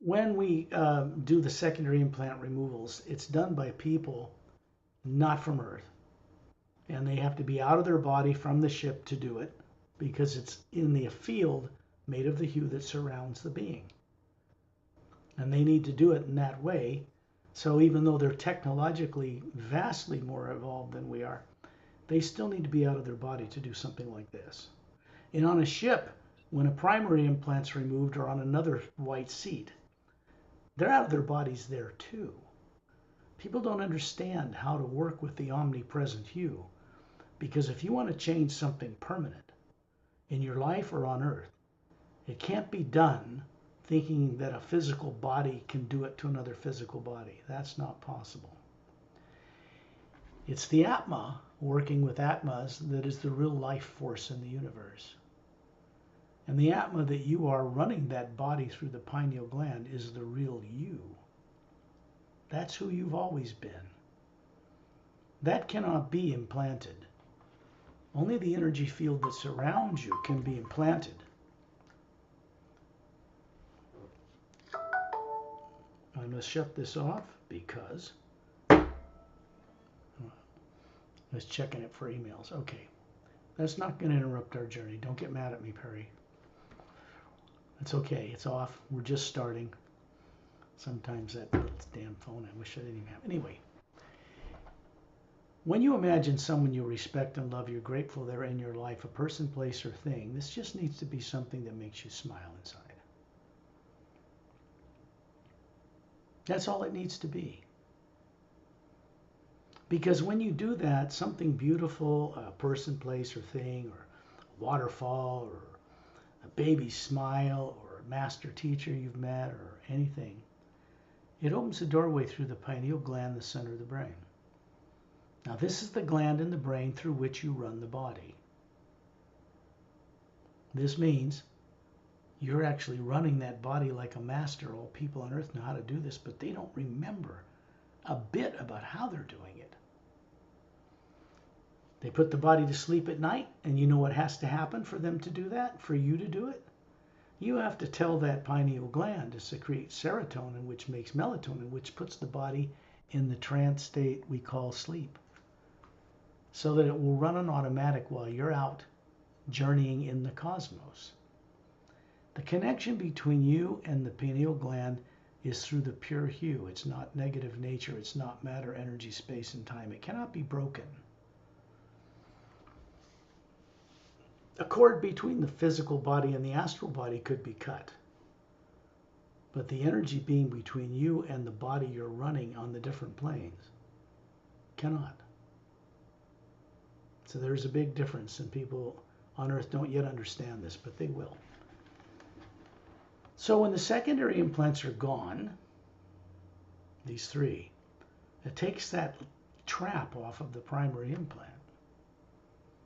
when we do the secondary implant removals, it's done by people not from Earth. And they have to be out of their body from the ship to do it because it's in the field made of the hue that surrounds the being. And they need to do it in that way. So even though they're technologically vastly more evolved than we are, they still need to be out of their body to do something like this. And on a ship, when a primary implant's removed or on another white seat, they're out of their bodies there too. People don't understand how to work with the omnipresent hue, because if you want to change something permanent in your life or on Earth, it can't be done thinking that a physical body can do it to another physical body. That's not possible. It's the Atma working with Atmas that is the real life force in the universe. And the Atma that you are running that body through the pineal gland is the real you. That's who you've always been. That cannot be implanted. Only the energy field that surrounds you can be implanted. I must shut this off because I was checking it for emails. Okay, that's not going to interrupt our journey. Don't get mad at me, Perry. It's okay. It's off. We're just starting. Sometimes that damn phone, I wish I didn't even have. Anyway, when you imagine someone you respect and love, you're grateful they're in your life, a person, place, or thing, this just needs to be something that makes you smile inside. That's all it needs to be. Because when you do that, something beautiful, a person, place, or thing, or a waterfall, or a baby's smile, or a master teacher you've met, or anything, it opens a doorway through the pineal gland, the center of the brain. Now, this is the gland in the brain through which you run the body. This means you're actually running that body like a master. All people on Earth know how to do this, but they don't remember a bit about how they're doing it. They put the body to sleep at night, and you know what has to happen for them to do that, for you to do it? You have to tell that pineal gland to secrete serotonin, which makes melatonin, which puts the body in the trance state we call sleep, so that it will run on automatic while you're out journeying in the cosmos. The connection between you and the pineal gland is through the pure hue. It's not negative nature. It's not matter, energy, space, and time. It cannot be broken. A cord between the physical body and the astral body could be cut. But the energy being between you and the body you're running on the different planes cannot. So there's a big difference, and people on Earth don't yet understand this, but they will. So when the secondary implants are gone, these three, it takes that trap off of the primary implant.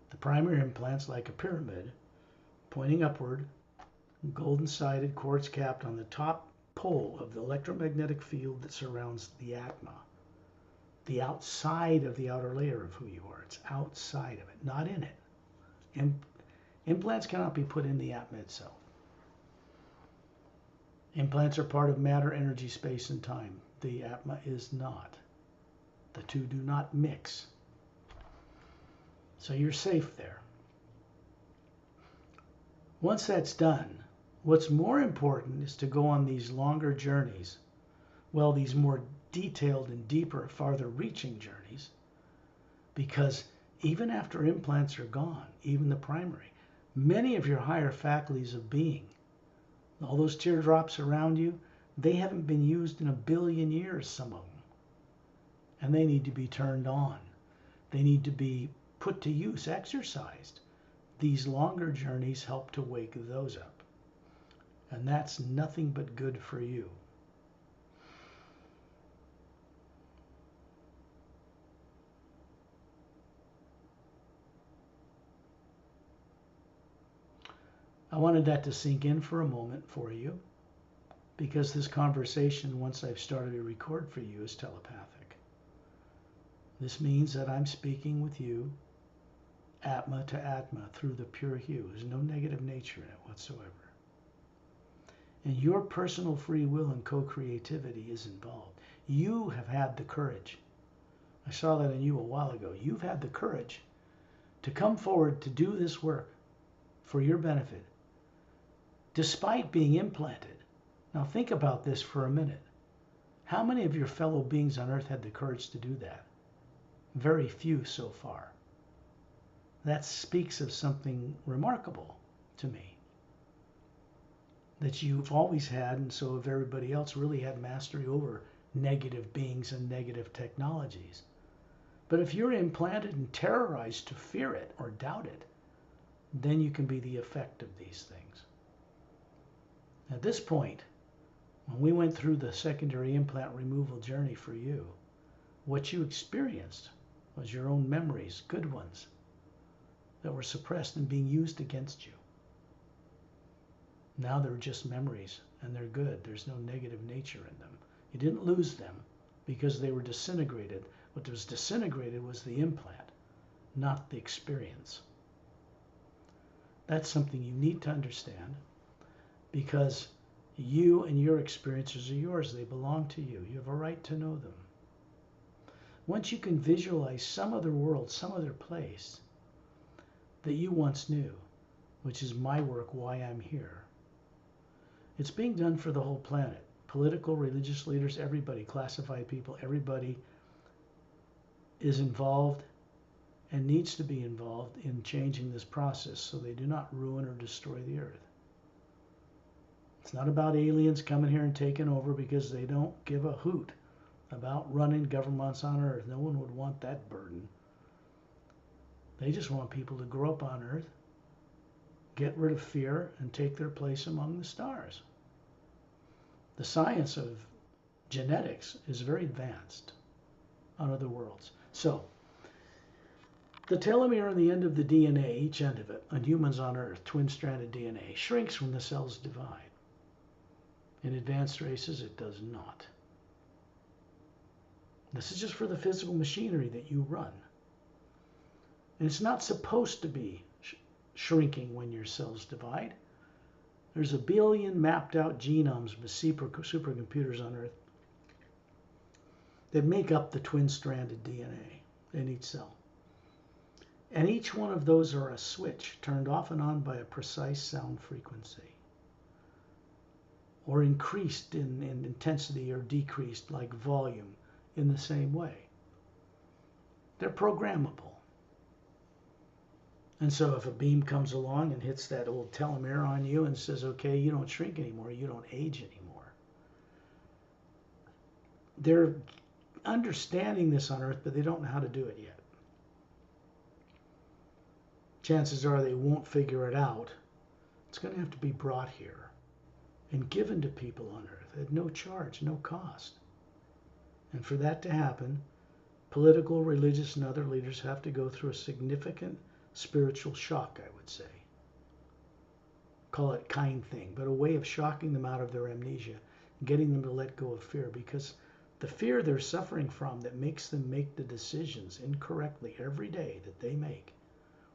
The primary implant's like a pyramid, pointing upward, golden-sided, quartz-capped on the top pole of the electromagnetic field that surrounds the Atma, the outside of the outer layer of who you are. It's outside of it, not in it. Implants cannot be put in the Atma itself. Implants are part of matter, energy, space, and time. The Atma is not. The two do not mix. So you're safe there. Once that's done, what's more important is to go on these longer journeys, well, these more detailed and deeper, farther reaching journeys, because even after implants are gone, even the primary, many of your higher faculties of being, all those teardrops around you, they haven't been used in 1 billion years, some of them. And they need to be turned on. They need to be put to use, exercised. These longer journeys help to wake those up. And that's nothing but good for you. I wanted that to sink in for a moment for you, because this conversation, once I've started to record for you, is telepathic. This means that I'm speaking with you, Atma to Atma, through the pure hue. There's no negative nature in it whatsoever. And your personal free will and co-creativity is involved. You have had the courage. I saw that in you a while ago. You've had the courage to come forward to do this work for your benefit, despite being implanted. Now think about this for a minute. How many of your fellow beings on earth had the courage to do that? Very few so far. That speaks of something remarkable to me. That you've always had, and so have everybody else, really had mastery over negative beings and negative technologies. But if you're implanted and terrorized to fear it or doubt it, then you can be the effect of these things. At this point, when we went through the secondary implant removal journey for you, what you experienced was your own memories, good ones, that were suppressed and being used against you. Now they're just memories, and they're good. There's no negative nature in them. You didn't lose them because they were disintegrated. What was disintegrated was the implant, not the experience. That's something you need to understand, because you and your experiences are yours. They belong to you. You have a right to know them. Once you can visualize some other world, some other place that you once knew, which is my work, why I'm here, it's being done for the whole planet. Political, religious leaders, everybody, classified people, everybody is involved and needs to be involved in changing this process so they do not ruin or destroy the earth. It's not about aliens coming here and taking over, because they don't give a hoot about running governments on earth. No one would want that burden. They just want people to grow up on earth, get rid of fear, and take their place among the stars. The science of genetics is very advanced on other worlds. So, the telomere on the end of the DNA, each end of it, on humans on Earth, twin-stranded DNA, shrinks when the cells divide. In advanced races, it does not. This is just for the physical machinery that you run. And it's not supposed to be shrinking when your cells divide. There's a billion mapped out genomes with supercomputers on Earth that make up the twin-stranded DNA in each cell. And each one of those are a switch turned off and on by a precise sound frequency, or increased in intensity or decreased like volume in the same way. They're programmable. And so if a beam comes along and hits that old telomere on you and says, okay, you don't shrink anymore, you don't age anymore. They're understanding this on Earth, but they don't know how to do it yet. Chances are they won't figure it out. It's going to have to be brought here and given to people on Earth at no charge, no cost. And for that to happen, political, religious, and other leaders have to go through a significant spiritual shock, I would say. Call it kind thing, but a way of shocking them out of their amnesia, getting them to let go of fear, because the fear they're suffering from that makes them make the decisions incorrectly every day that they make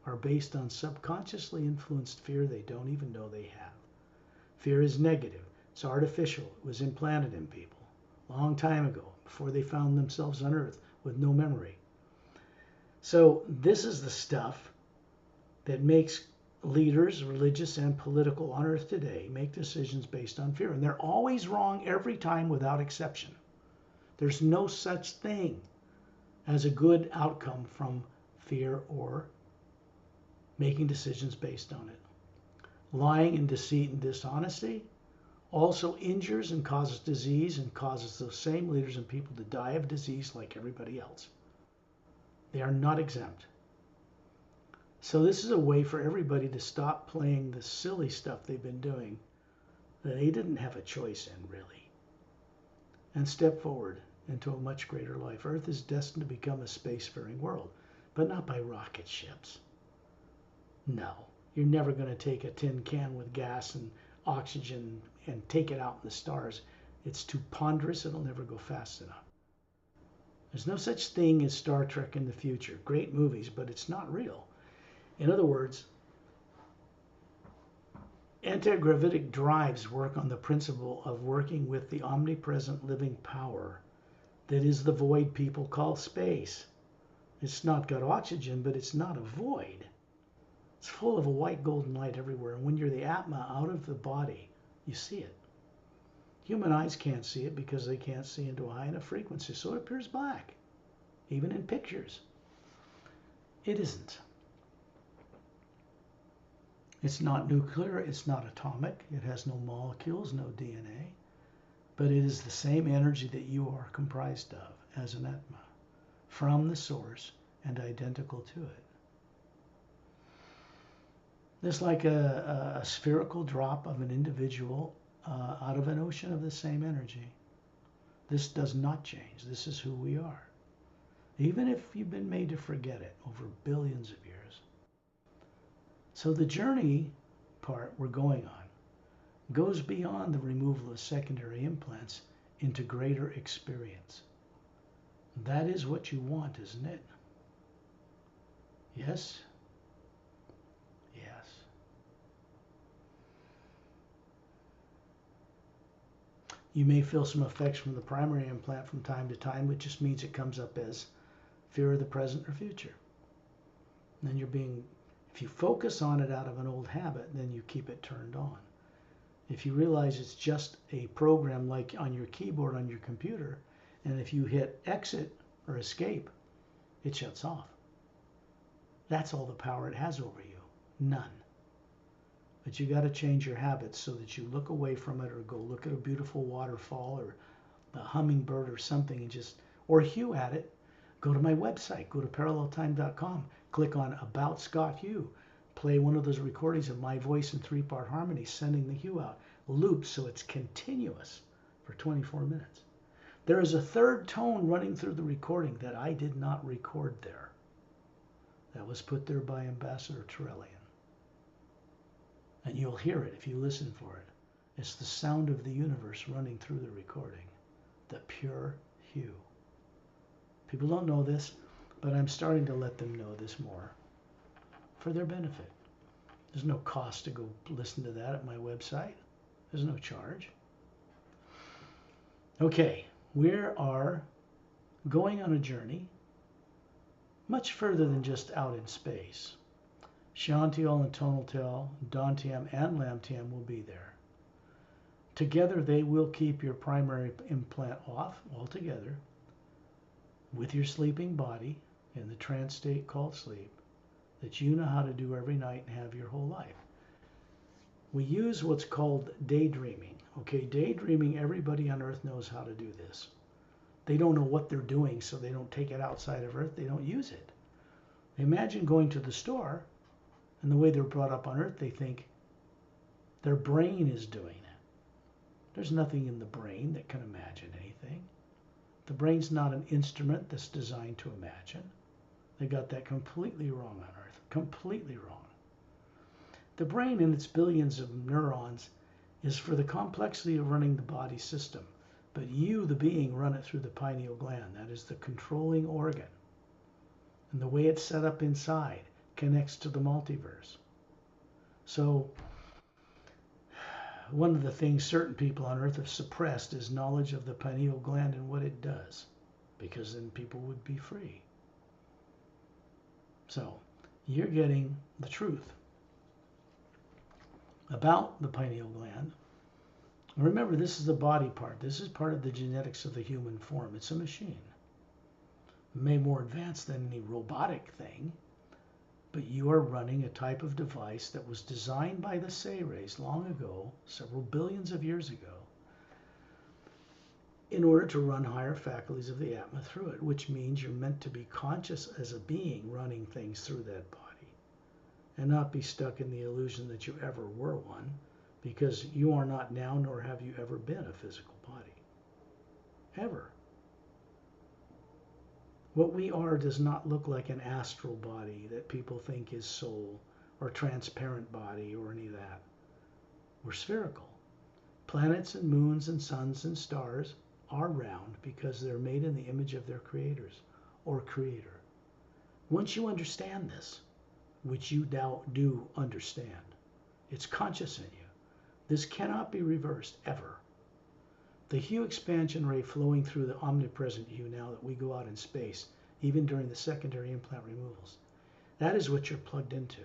are based on subconsciously influenced fear they don't even know they have. Fear is negative. It's artificial. It was implanted in people a long time ago, before they found themselves on Earth with no memory. So this is the stuff that makes leaders, religious and political on Earth today, make decisions based on fear. And they're always wrong every time without exception. There's no such thing as a good outcome from fear or making decisions based on it. Lying and deceit and dishonesty also injures and causes disease, and causes those same leaders and people to die of disease like everybody else. They are not exempt. So this is a way for everybody to stop playing the silly stuff they've been doing that they didn't have a choice in, really, and step forward into a much greater life. Earth is destined to become a spacefaring world, but not by rocket ships. No, you're never going to take a tin can with gas and oxygen and take it out in the stars. It's too ponderous. It'll never go fast enough. There's no such thing as Star Trek in the future. Great movies, but it's not real. In other words, Anti-gravitic drives work on the principle of working with the omnipresent living power that is the void people call space. It's not got oxygen, but it's not a void. It's full of a white golden light everywhere. And when you're the Atma out of the body, you see it. Human eyes can't see it because they can't see into a high enough frequency, so it appears black, even in pictures. It isn't. It's not nuclear, it's not atomic, it has no molecules, no DNA, but it is the same energy that you are comprised of as an Atma, from the source and identical to it. It's like a spherical drop of an individual out of an ocean of the same energy. This does not change. This is who we are. Even if you've been made to forget it over billions of years. So the journey part we're going on goes beyond the removal of secondary implants into greater experience. That is what you want, isn't it? Yes? Yes. You may feel some effects from the primary implant from time to time, which just means it comes up as fear of the present or future. And then you're being, if you focus on it out of an old habit, then you keep it turned on. If you realize it's just a program like on your keyboard on your computer, and if you hit exit or escape, it shuts off. That's all the power it has over you. None. But you got to change your habits so that you look away from it or go look at a beautiful waterfall or a hummingbird or something and just, or hew at it. Go to my website, go to paralleltime.com, click on About Scott Hugh, play one of those recordings of my voice in 3-part harmony, sending the hue out, loop so it's continuous for 24 minutes. There is a third tone running through the recording that I did not record there. That was put there by Ambassador Terrellian. And you'll hear it if you listen for it. It's the sound of the universe running through the recording, the pure hue. People don't know this, but I'm starting to let them know this more for their benefit. There's no cost to go listen to that at my website. There's no charge. Okay, we are going on a journey much further than just out in space. Shantiel and Tonaltel, Dantium and Lamtium will be there. Together they will keep your primary implant off altogether with your sleeping body in the trance state called sleep that you know how to do every night and have your whole life. We use what's called daydreaming. Okay, daydreaming, everybody on Earth knows how to do this. They don't know what they're doing, so they don't take it outside of Earth. They don't use it. Imagine going to the store, and the way they're brought up on Earth, they think their brain is doing it. There's nothing in the brain that can imagine anything. The brain's not an instrument that's designed to imagine. They got that completely wrong on Earth. Completely wrong. The brain and its billions of neurons is for the complexity of running the body system. But you, the being, run it through the pineal gland. That is the controlling organ. And the way it's set up inside connects to the multiverse. So one of the things certain people on Earth have suppressed is knowledge of the pineal gland and what it does, because then people would be free. So you're getting the truth about the pineal gland. Remember, this is the body part. This is part of the genetics of the human form. It's a machine. May more advanced than any robotic thing, but you are running a type of device that was designed by the Seres long ago, several billions of years ago, in order to run higher faculties of the Atma through it, which means you're meant to be conscious as a being running things through that body and not be stuck in the illusion that you ever were one, because you are not now, nor have you ever been a physical body. Ever. What we are does not look like an astral body that people think is soul, or transparent body, or any of that. We're spherical. Planets and moons and suns and stars are round because they're made in the image of their creators or creator. Once you understand this, which you now do understand, it's conscious in you. This cannot be reversed, ever. The HU expansion ray flowing through the omnipresent HU now that we go out in space, even during the secondary implant removals, that is what you're plugged into.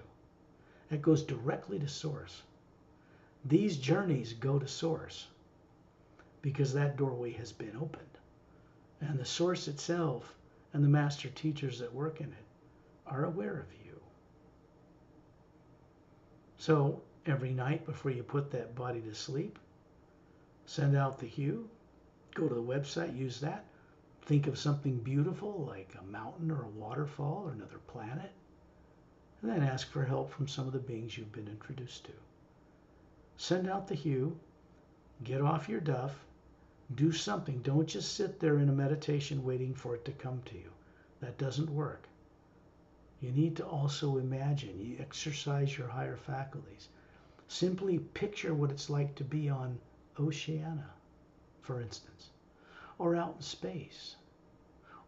That goes directly to source. These journeys go to source because that doorway has been opened. And the source itself and the master teachers that work in it are aware of you. So every night before you put that body to sleep, send out the HU, go to the website, use that. Think of something beautiful like a mountain or a waterfall or another planet, and then ask for help from some of the beings you've been introduced to. Send out the HU, get off your duff, do something. Don't just sit there in a meditation waiting for it to come to you. That doesn't work. You need to also imagine, you exercise your higher faculties. Simply picture what it's like to be on Oceania, for instance, or out in space,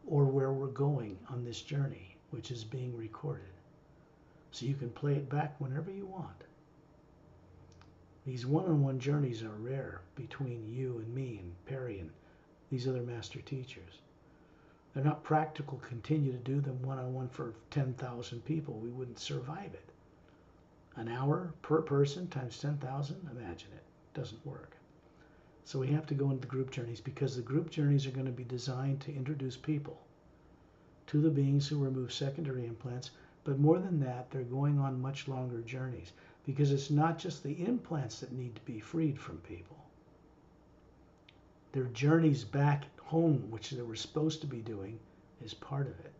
or where we're going on this journey, which is being recorded. So you can play it back whenever you want. These one-on-one journeys are rare between you and me and Perry and these other master teachers. They're not practical to continue to do them one-on-one for 10,000 people. We wouldn't survive it. An hour per person times 10,000, imagine it. Doesn't work. So we have to go into the group journeys because the group journeys are going to be designed to introduce people to the beings who remove secondary implants. But more than that, they're going on much longer journeys because it's not just the implants that need to be freed from people. Their journeys back home, which they were supposed to be doing, is part of it.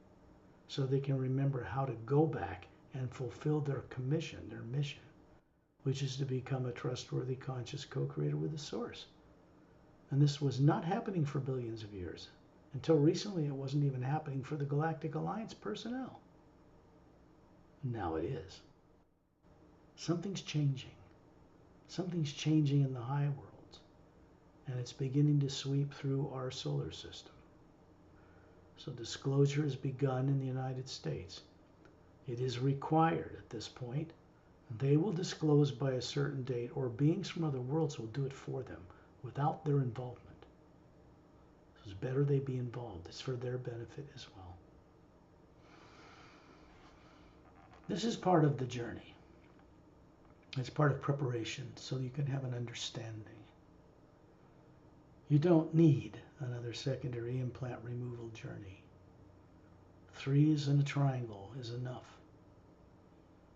So they can remember how to go back and fulfill their commission, their mission, which is to become a trustworthy, conscious co-creator with the source. And this was not happening for billions of years. Until recently, it wasn't even happening for the Galactic Alliance personnel. Now it is. Something's changing. Something's changing in the high worlds. And it's beginning to sweep through our solar system. So disclosure has begun in the United States. It is required at this point. They will disclose by a certain date, or beings from other worlds will do it for them without their involvement. So it's better they be involved. It's for their benefit as well. This is part of the journey. It's part of preparation so you can have an understanding. You don't need another secondary implant removal journey. 3s in a triangle is enough.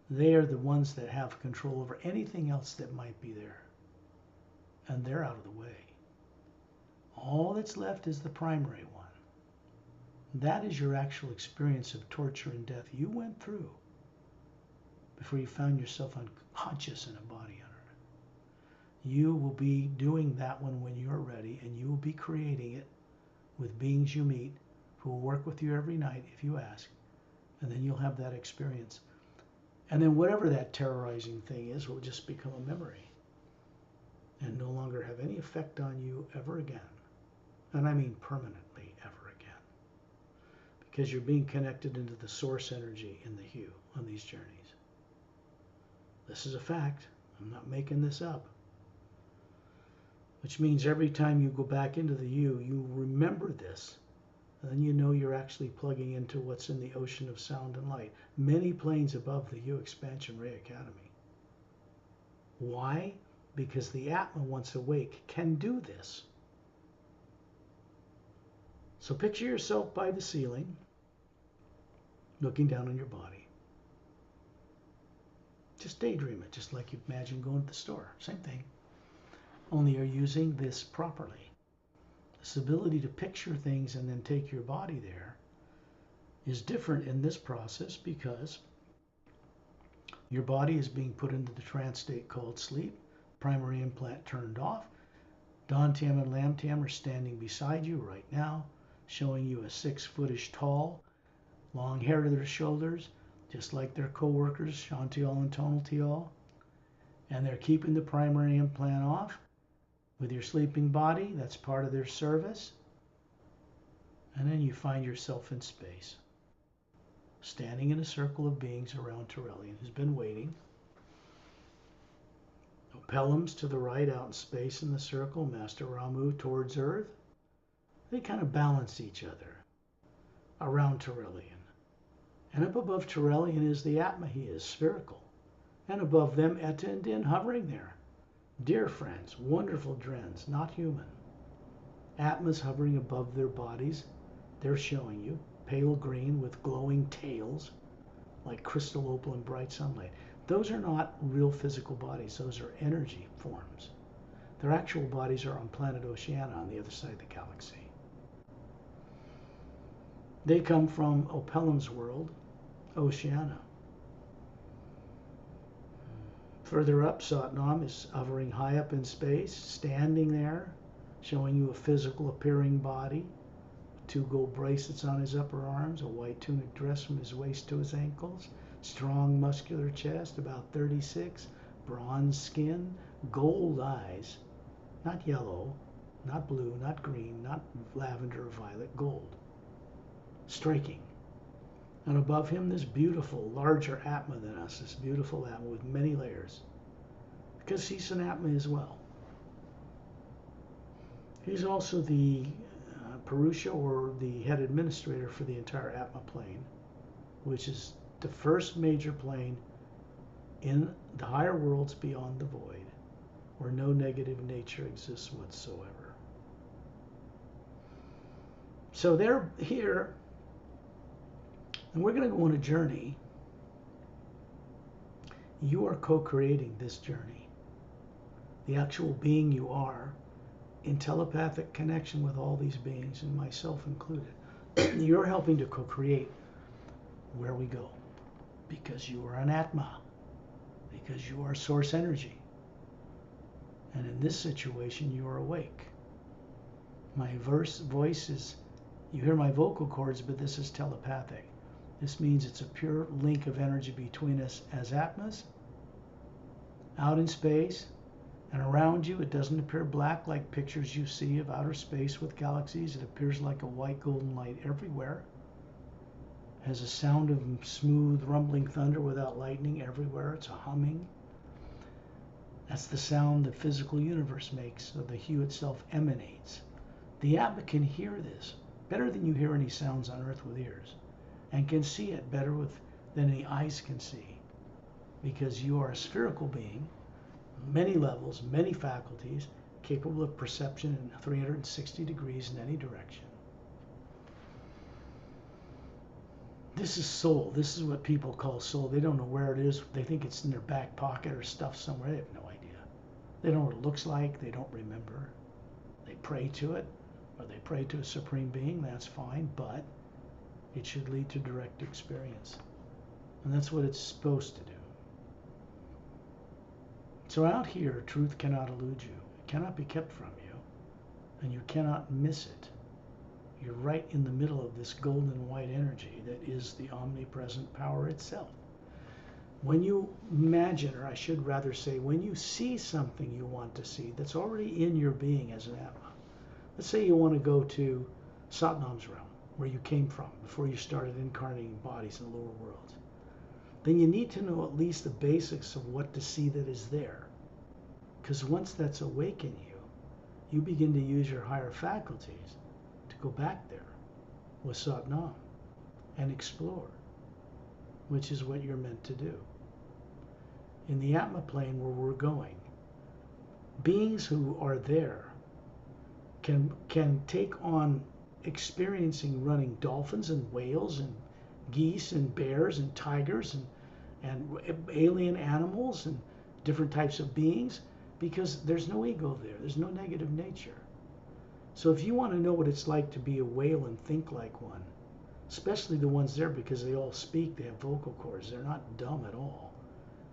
They are the ones that have control over anything else that might be there. And they're out of the way. All that's left is the primary one. That is your actual experience of torture and death you went through before you found yourself unconscious in a body on Earth. You will be doing that one when you're ready, and you will be creating it with beings you meet who will work with you every night if you ask, and then you'll have that experience. And then whatever that terrorizing thing is will just become a memory and no longer have any effect on you ever again. And I mean permanently ever again. Because you're being connected into the source energy in the HU on these journeys. This is a fact. I'm not making this up. Which means every time you go back into the HU, you remember this. And then you know you're actually plugging into what's in the ocean of sound and light, many planes above the HU Expansion Ray Academy. Why? Because the Atma, once awake, can do this. So picture yourself by the ceiling, looking down on your body. Just daydream it, just like you imagine going to the store. Same thing. Only you're using this properly. This ability to picture things and then take your body there is different in this process because your body is being put into the trance state called sleep, primary implant turned off. Don Tam and Lam Tam are standing beside you right now, showing you a 6-footish tall, long hair to their shoulders, just like their co-workers, Shantial and Tonal Tial. And they're keeping the primary implant off with your sleeping body. That's part of their service. And then you find yourself in space, standing in a circle of beings around Torellian, who's been waiting. Pelhams to the right out in space in the circle, Master Ramu towards Earth. They kind of balance each other around Turelian. And up above Turelian is the Atma. He is spherical. And above them, Etta and Din hovering there. Dear friends, wonderful Drens, not human. Atmas hovering above their bodies. They're showing you. Pale green with glowing tails, like crystal opal and bright sunlight. Those are not real physical bodies. Those are energy forms. Their actual bodies are on planet Oceania on the other side of the galaxy. They come from Opelum's world, Oceania. Further up, Satnam is hovering high up in space, standing there, showing you a physical appearing body, 2 gold bracelets on his upper arms, a white tunic dress from his waist to his ankles, strong muscular chest, about 36, bronze skin, gold eyes, not yellow, not blue, not green, not lavender or violet, gold. Striking. And above him, this beautiful, larger Atma than us, this beautiful Atma with many layers, because he's an Atma as well. He's also the Purusha, or the head administrator for the entire Atma plane, which is the first major plane in the higher worlds beyond the void, where no negative nature exists whatsoever. So they're here, and we're going to go on a journey. You are co-creating this journey. The actual being you are, in telepathic connection with all these beings, and myself included. You're helping to co-create where we go, because you are an Atma, because you are source energy. And in this situation, you are awake. My voice is, you hear my vocal cords, but this is telepathic. This means it's a pure link of energy between us as Atmas, out in space, and around you. It doesn't appear black like pictures you see of outer space with galaxies. It appears like a white golden light everywhere. It has a sound of smooth rumbling thunder without lightning everywhere. It's a humming. That's the sound the physical universe makes, so the HU itself emanates. The Atma can hear this better than you hear any sounds on Earth with ears, and can see it better than any eyes can see, because you are a spherical being, many levels, many faculties, capable of perception in 360 degrees in any direction. This is soul. This is what people call soul. They don't know where it is. They think it's in their back pocket or stuffed somewhere. They have no idea. They don't know what it looks like. They don't remember. They pray to it, or they pray to a supreme being. That's fine, but it should lead to direct experience. And that's what it's supposed to do. So out here, truth cannot elude you. It cannot be kept from you, and you cannot miss it. You're right in the middle of this golden white energy that is the omnipresent power itself. When you imagine, or I should rather say, when you see something you want to see that's already in your being as an Atma. Let's say you want to go to Satnam's realm, where you came from before you started incarnating bodies in the lower worlds. Then you need to know at least the basics of what to see that is there. Because once that's awake in you, you begin to use your higher faculties to go back there with Satnam and explore, which is what you're meant to do. In the Atma plane where we're going, beings who are there can take on experiencing running dolphins and whales and geese and bears and tigers and alien animals and different types of beings, because there's no ego there. There's no negative nature. So if you want to know what it's like to be a whale and think like one, especially the ones there, because they all speak, they have vocal cords, they're not dumb at all.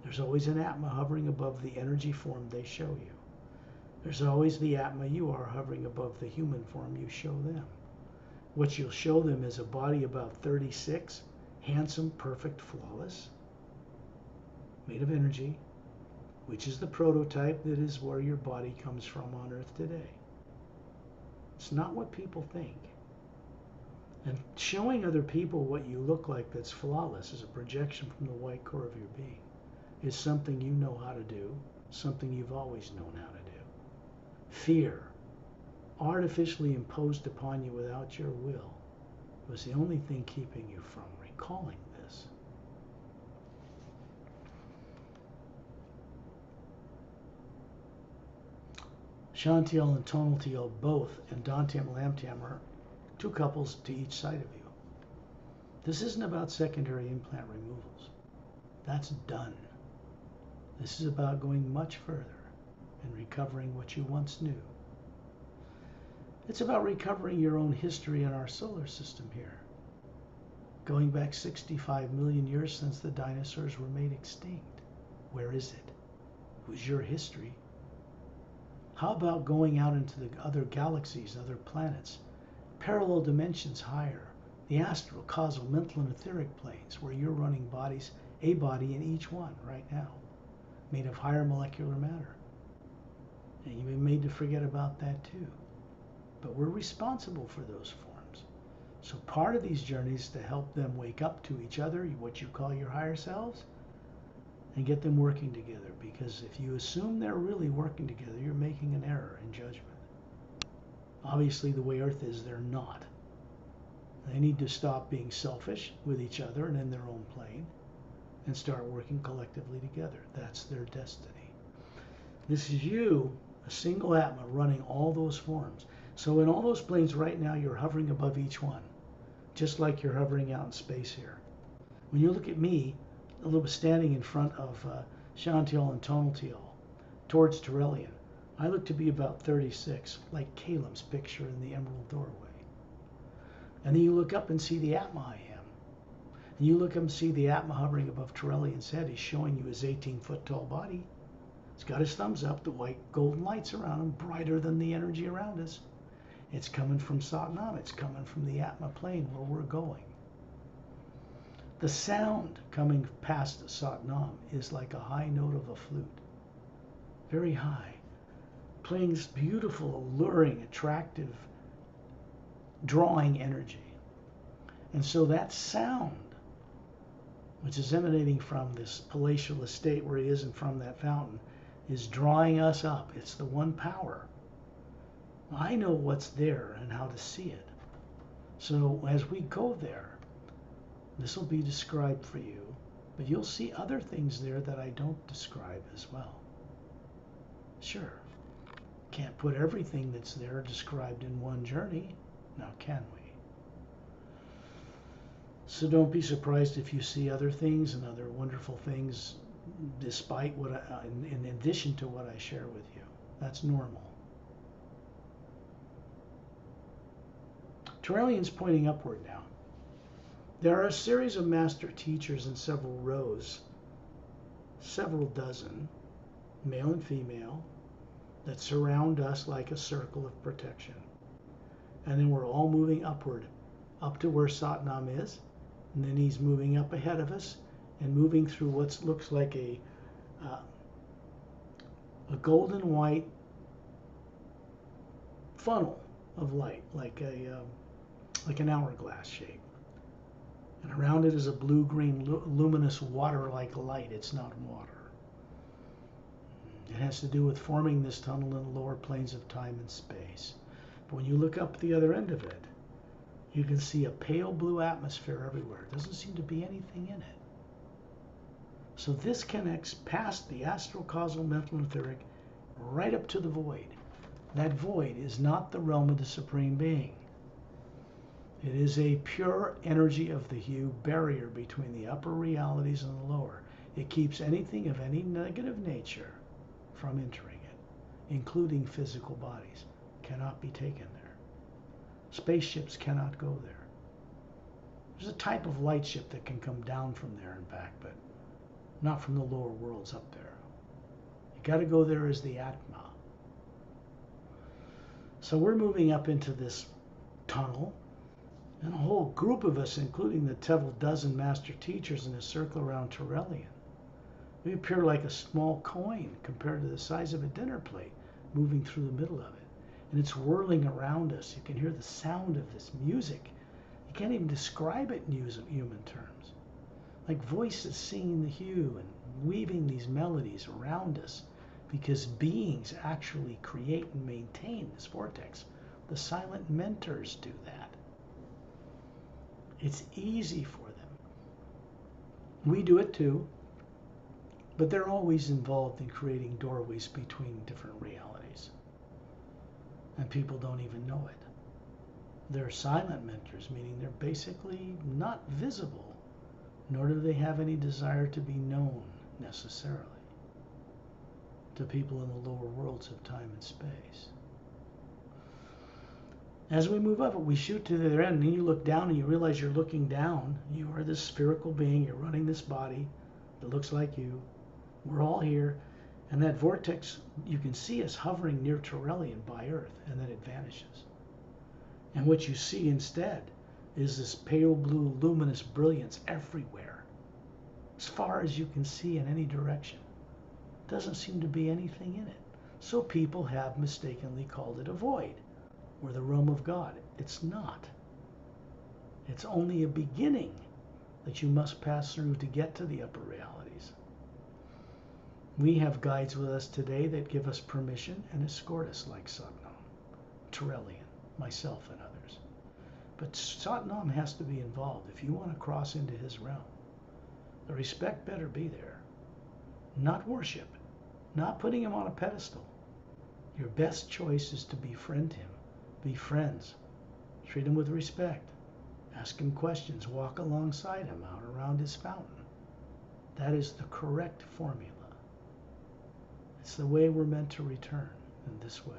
There's always an Atma hovering above the energy form they show you. There's always the Atma you are hovering above the human form you show them. What you'll show them is a body about 36, handsome, perfect, flawless, made of energy, which is the prototype that is where your body comes from on Earth today. It's not what people think. And showing other people what you look like that's flawless is a projection from the white core of your being. Is something you know how to do something you've always known how to do. Fear, artificially imposed upon you without your will, was the only thing keeping you from recalling this. Shantiel and Tonaltiel both, and Dantium and Lamtium are two couples to each side of you. This isn't about secondary implant removals. That's done. This is about going much further and recovering what you once knew. It's about recovering your own history in our solar system here. Going back 65 million years since the dinosaurs were made extinct. Where is it? It was your history. How about going out into the other galaxies, other planets, parallel dimensions higher, the astral, causal, mental, and etheric planes, where you're running bodies, a body in each one right now, made of higher molecular matter. And you've been made to forget about that too. But we're responsible for those forms. So part of these journeys is to help them wake up to each other, what you call your higher selves, and get them working together. Because if you assume they're really working together, you're making an error in judgment. Obviously, the way Earth is, they're not. They need to stop being selfish with each other and in their own plane and start working collectively together. That's their destiny. This is you, a single Atma, running all those forms. So in all those planes right now, you're hovering above each one, just like you're hovering out in space here. When you look at me, a little bit standing in front of Shantiel and Tonaltiel towards Turelian, I look to be about 36, like Caleb's picture in the Emerald Doorway. And then you look up and see the Atma I am. And you look up and see the Atma hovering above Turelian's head. He's showing you his 18-foot tall body. He's got his thumbs up, the white golden lights around him, brighter than the energy around us. It's coming from Satnam. It's coming from the Atma plane where we're going. The sound coming past Satnam is like a high note of a flute. Very high. Playing this beautiful, alluring, attractive, drawing energy. And so that sound, which is emanating from this palatial estate where he is and from that fountain, is drawing us up. It's the one power. I know what's there and how to see it. So as we go there, this will be described for you, but you'll see other things there that I don't describe as well. Sure, can't put everything that's there described in one journey, now can we? So don't be surprised if you see other things and other wonderful things despite what in addition to what I share with you. That's normal. Turelian's pointing upward now. There are a series of master teachers in several rows, several dozen, male and female, that surround us like a circle of protection. And then we're all moving upward, up to where Satnam is, and then he's moving up ahead of us and moving through what looks like a golden white funnel of light, like an hourglass shape. And around it is a blue-green luminous water-like light. It's not water. It has to do with forming this tunnel in the lower planes of time and space. But when you look up the other end of it, you can see a pale blue atmosphere everywhere. There doesn't seem to be anything in it. So this connects past the astral, causal, mental, and etheric right up to the void. That void is not the realm of the Supreme Being. It is a pure energy of the HU barrier between the upper realities and the lower. It keeps anything of any negative nature from entering it, including physical bodies. Cannot be taken there. Spaceships cannot go there. There's a type of light ship that can come down from there and back, but not from the lower worlds up there. You got to go there as the Atma. So we're moving up into this tunnel, and a whole group of us, including the several dozen master teachers in a circle around Turelian. We appear like a small coin compared to the size of a dinner plate moving through the middle of it. And it's whirling around us. You can hear the sound of this music. You can't even describe it in human terms. Like voices singing the HU and weaving these melodies around us, because beings actually create and maintain this vortex. The silent mentors do that. It's easy for them. We do it too, but they're always involved in creating doorways between different realities. And people don't even know it. They're silent mentors, meaning they're basically not visible, nor do they have any desire to be known necessarily to people in the lower worlds of time and space. As we move up, we shoot to the other end, and then you look down and you realize you're looking down. You are this spherical being. You're running this body that looks like you. We're all here. And that vortex, you can see us hovering near Turelian by Earth, and then it vanishes. And what you see instead is this pale blue luminous brilliance everywhere, as far as you can see in any direction. Doesn't seem to be anything in it. So people have mistakenly called it a void, or the realm of God. It's not. It's only a beginning that you must pass through to get to the upper realities. We have guides with us today that give us permission and escort us, like Satnam, Turelian, myself, and others. But Satnam has to be involved if you want to cross into his realm. The respect better be there. Not worship, not putting him on a pedestal. Your best choice is to befriend him. Be friends. Treat him with respect. Ask him questions. Walk alongside him out around his fountain. That is the correct formula. It's the way we're meant to return, in this way.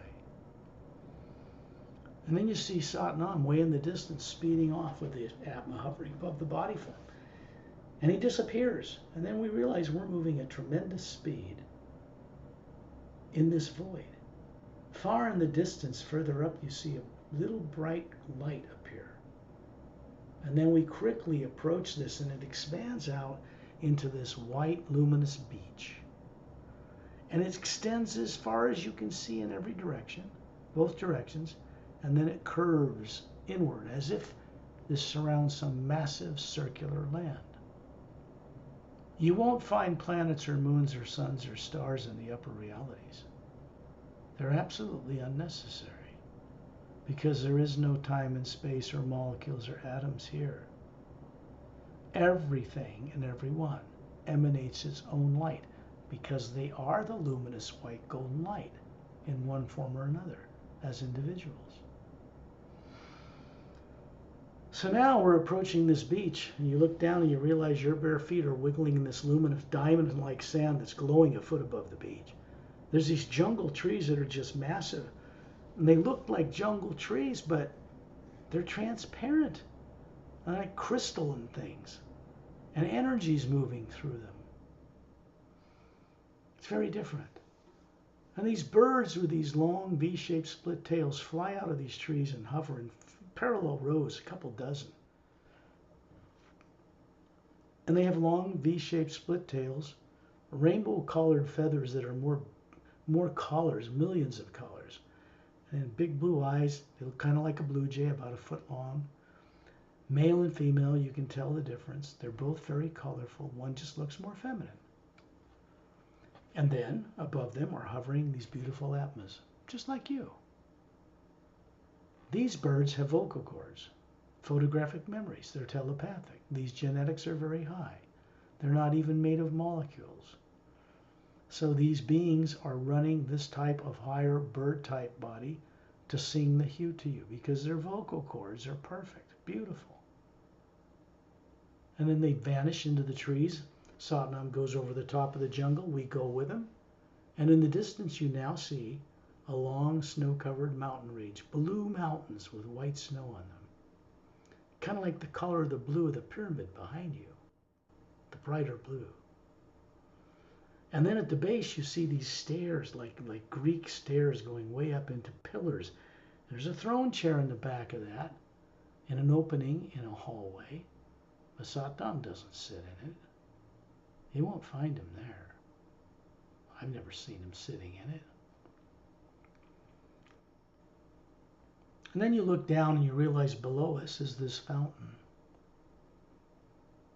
And then you see Satnam way in the distance speeding off with the Atma hovering above the body form. And he disappears. And then we realize we're moving at tremendous speed in this void. Far in the distance, further up, you see a little bright light appear. And then we quickly approach this, and it expands out into this white, luminous beach. And it extends as far as you can see in every direction, both directions, and then it curves inward as if this surrounds some massive circular land. You won't find planets or moons or suns or stars in the upper realities. They're absolutely unnecessary because there is no time and space or molecules or atoms here. Everything and everyone emanates its own light because they are the luminous white golden light in one form or another as individuals. So now we're approaching this beach, and you look down and you realize your bare feet are wiggling in this luminous diamond-like sand that's glowing a foot above the beach. There's these jungle trees that are just massive. And they look like jungle trees, but they're transparent, like crystal and things. And energy's moving through them. It's very different. And these birds with these long V-shaped split tails fly out of these trees and hover in parallel rows, a couple dozen. And they have long V-shaped split tails, rainbow-colored feathers that are more colors, millions of colors, and big blue eyes. They look kind of like a blue jay, about a foot long. Male and female, you can tell the difference. They're both very colorful. One just looks more feminine. And then above them are hovering these beautiful Atmas, just like you. These birds have vocal cords, photographic memories. They're telepathic. These genetics are very high. They're not even made of molecules. So these beings are running this type of higher bird type body to sing the hue to you because their vocal cords are perfect, beautiful. And then they vanish into the trees. Satnam goes over the top of the jungle. We go with him. And in the distance you now see a long snow-covered mountain range, blue mountains with white snow on them. Kind of like the color of the blue of the pyramid behind you, the brighter blue. And then at the base, you see these stairs, like Greek stairs going way up into pillars. There's a throne chair in the back of that, in an opening in a hallway. But Satnam doesn't sit in it. You won't find him there. I've never seen him sitting in it. And then you look down and you realize below us is this fountain.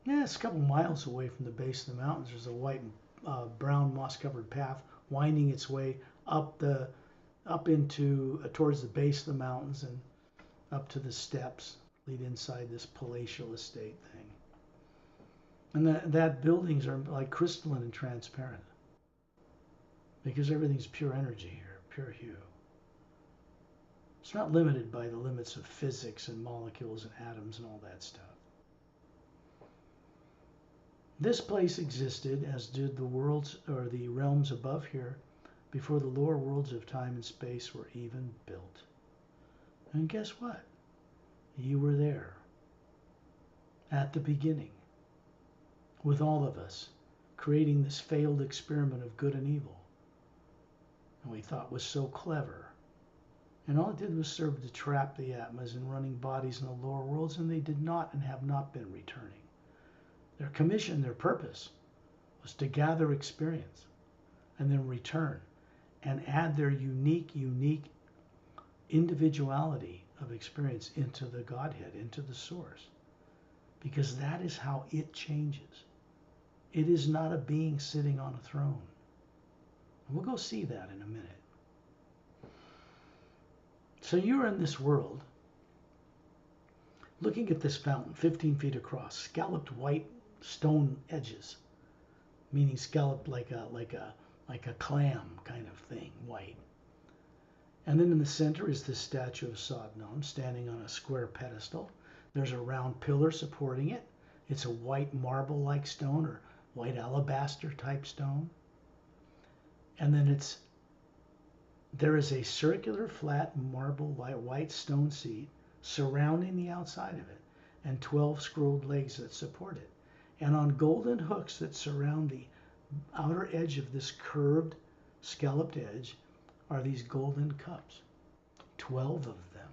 Yeah, it's a couple miles away from the base of the mountains. There's a white and brown moss-covered path winding its way up into towards the base of the mountains and up to the steps lead inside this palatial estate thing. And that buildings are like crystalline and transparent because everything's pure energy here, pure hue. It's not limited by the limits of physics and molecules and atoms and all that stuff. This place existed, as did the worlds or the realms above here, before the lower worlds of time and space were even built. And guess what? You were there at the beginning with all of us, creating this failed experiment of good and evil. And we thought was so clever. And all it did was serve to trap the Atmas in running bodies in the lower worlds, and they did not and have not been returning. Their commission, their purpose, was to gather experience and then return and add their unique individuality of experience into the Godhead, into the source. Because that is how it changes. It is not a being sitting on a throne. And we'll go see that in a minute. So you're in this world, looking at this fountain, 15 feet across, scalloped white stone edges, meaning scalloped like a clam kind of thing, white. And then in the center is this statue of Sodnom standing on a square pedestal. There's a round pillar supporting it. It's a white marble-like stone or white alabaster type stone. And then there is a circular flat marble white stone seat surrounding the outside of it and 12 scrolled legs that support it. And on golden hooks that surround the outer edge of this curved, scalloped edge are these golden cups, 12 of them.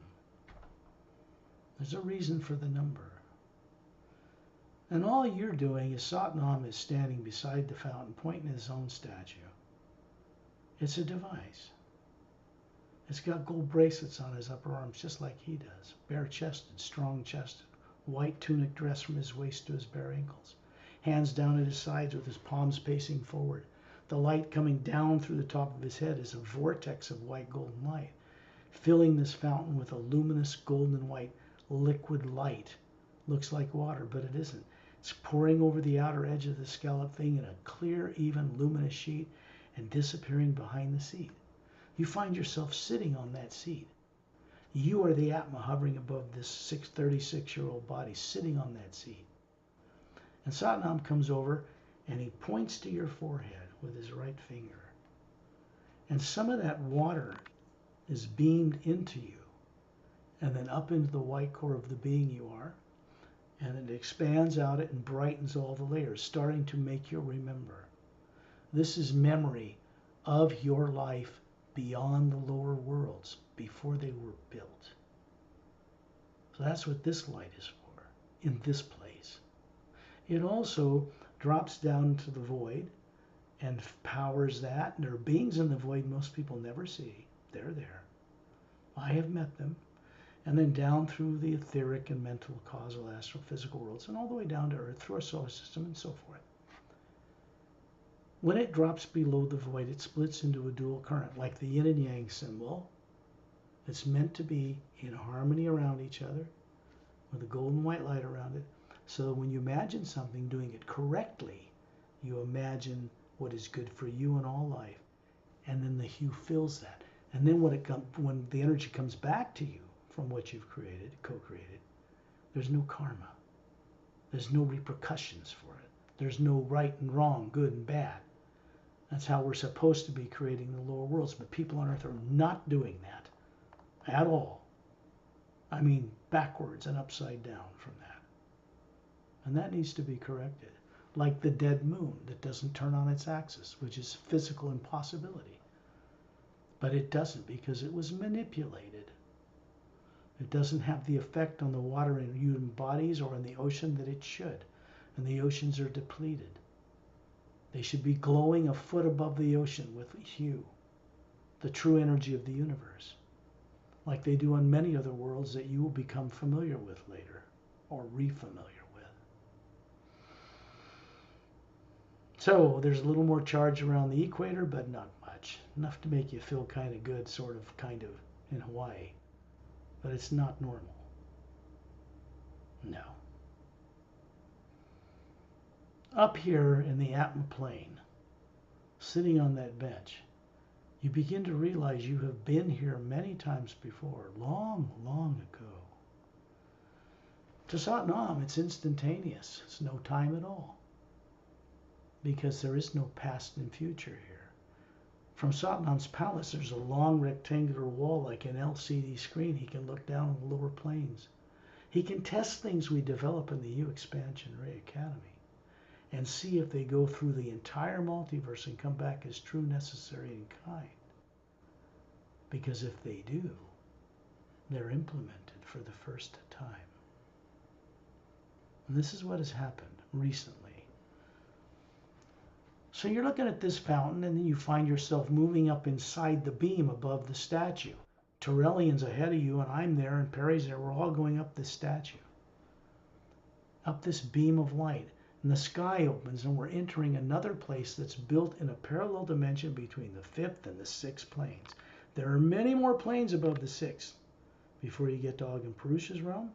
There's a reason for the number. And all you're doing is Satnam is standing beside the fountain, pointing at his own statue. It's a device. It's got gold bracelets on his upper arms, just like he does. Bare-chested, strong-chested, white tunic dress from his waist to his bare ankles. Hands down at his sides with his palms facing forward. The light coming down through the top of his head is a vortex of white golden light, filling this fountain with a luminous golden white liquid light. Looks like water, but it isn't. It's pouring over the outer edge of the scallop thing in a clear, even, luminous sheet and disappearing behind the seat. You find yourself sitting on that seat. You are the Atma hovering above this 36-year-old body, sitting on that seat. And Satnam comes over and he points to your forehead with his right finger. And some of that water is beamed into you and then up into the white core of the being you are. And it expands out it and brightens all the layers, starting to make you remember. This is memory of your life beyond the lower worlds, before they were built. So that's what this light is for, in this place. It also drops down into the void and powers that. And there are beings in the void most people never see. They're there. I have met them. And then down through the etheric and mental, causal, astrophysical worlds, and all the way down to Earth, through our solar system, and so forth. When it drops below the void, it splits into a dual current, like the yin and yang symbol. It's meant to be in harmony around each other, with a golden white light around it. So when you imagine something doing it correctly, you imagine what is good for you in all life. And then the hue fills that. And then when the energy comes back to you from what you've created, co-created, there's no karma. There's no repercussions for it. There's no right and wrong, good and bad. That's how we're supposed to be creating the lower worlds. But people on Earth are not doing that at all. I mean, backwards and upside down from that. And that needs to be corrected. Like the dead moon that doesn't turn on its axis, which is physical impossibility. But it doesn't because it was manipulated. It doesn't have the effect on the water in human bodies or in the ocean that it should. And the oceans are depleted. They should be glowing a foot above the ocean with hue, the true energy of the universe, like they do on many other worlds that you will become familiar with later, or re-familiar with. So there's a little more charge around the equator, but not much. much, enough to make you feel kind of good, sort of, kind of, in Hawaii. But it's not normal. No. Up here in the Atma plane, sitting on that bench, you begin to realize you have been here many times before, long, long ago. To Satnam, it's instantaneous. It's no time at all. Because there is no past and future here. From Satnam's palace, there's a long rectangular wall like an LCD screen. He can look down on the lower planes. He can test things we develop in the HU Expansion Ray Academy and see if they go through the entire multiverse and come back as true, necessary, and kind. Because if they do, they're implemented for the first time. And this is what has happened recently. So you're looking at this fountain, and then you find yourself moving up inside the beam above the statue. Torellian's ahead of you, and I'm there, and Perry's there. We're all going up this statue, up this beam of light. And the sky opens, and we're entering another place that's built in a parallel dimension between the fifth and the sixth planes. There are many more planes above the sixth before you get to Ogden Purusha's realm,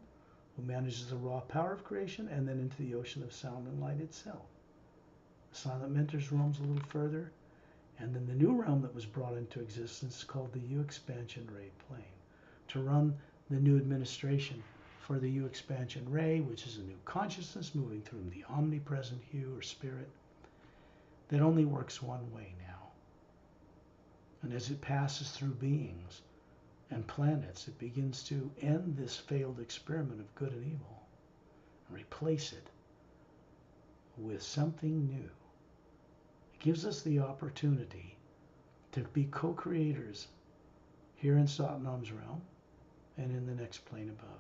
who manages the raw power of creation, and then into the ocean of sound and light itself. The Silent Mentor's realm's a little further, and then the new realm that was brought into existence is called the HU Expansion Ray plane, to run the new administration for the HU Expansion Ray, which is a new consciousness moving through the omnipresent HU or spirit that only works one way now. And as it passes through beings and planets, it begins to end this failed experiment of good and evil and replace it with something new. It gives us the opportunity to be co-creators here in Satnam's realm and in the next plane above.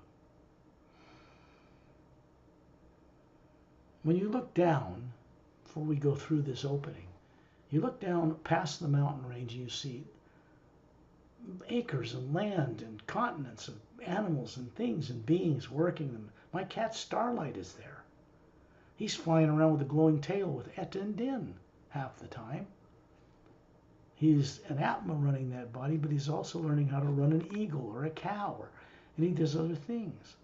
When you look down, before we go through this opening, you look down past the mountain range and you see acres of land and continents of animals and things and beings working them. My cat Starlight is there. He's flying around with a glowing tail with Et and Din half the time. He's an Atma running that body, but he's also learning how to run an eagle or a cow, and he does other things.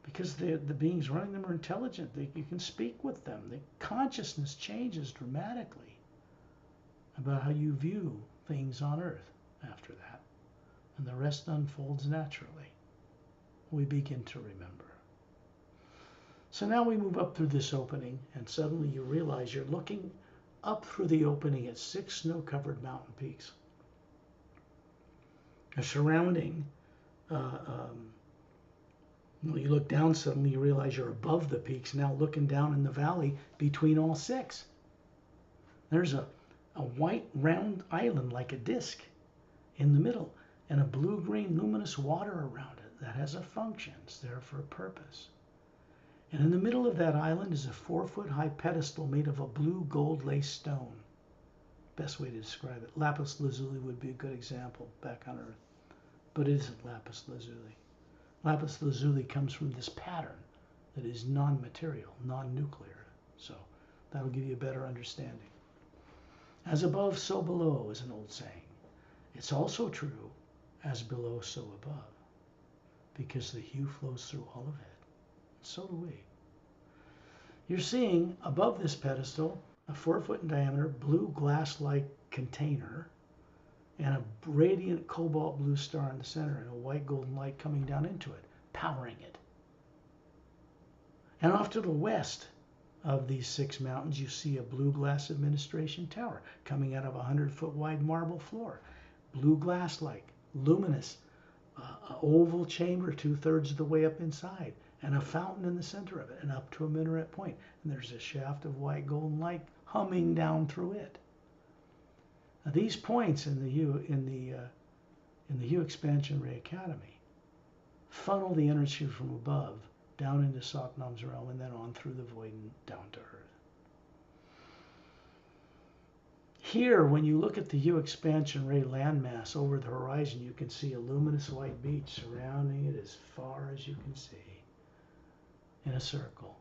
Because the beings running them are intelligent. You can speak with them. The consciousness changes dramatically about how you view things on Earth after that. And the rest unfolds naturally. We begin to remember. So now we move up through this opening, and suddenly you realize you're looking up through the opening at 6 snow-covered mountain peaks. A surrounding, you look down, suddenly you realize you're above the peaks, now looking down in the valley between all 6. There's a white round island like a disc in the middle, and a blue-green luminous water around it that has a function. It's there for a purpose. And in the middle of that island is a 4-foot-high pedestal made of a blue gold lace stone. Best way to describe it. Lapis lazuli would be a good example back on Earth. But it isn't lapis lazuli. Lapis lazuli comes from this pattern that is non-material, non-nuclear. So that'll give you a better understanding. As above, so below is an old saying. It's also true, as below, so above, because the HU flows through all of it. So do we. You're seeing above this pedestal a 4-foot in diameter blue glass-like container and a radiant cobalt blue star in the center and a white golden light coming down into it, powering it. And off to the west of these 6 mountains, you see a blue glass administration tower coming out of a 100-foot wide marble floor. Blue glass-like, luminous, oval chamber 2/3 of the way up inside, and a fountain in the center of it, and up to a minaret point. And there's a shaft of white golden light humming down through it. Now, these points in the HU Expansion Ray Academy funnel the energy from above down into Satnam's realm and then on through the void and down to Earth. Here, when you look at the HU Expansion Ray landmass over the horizon, you can see a luminous white beach surrounding it as far as you can see in a circle.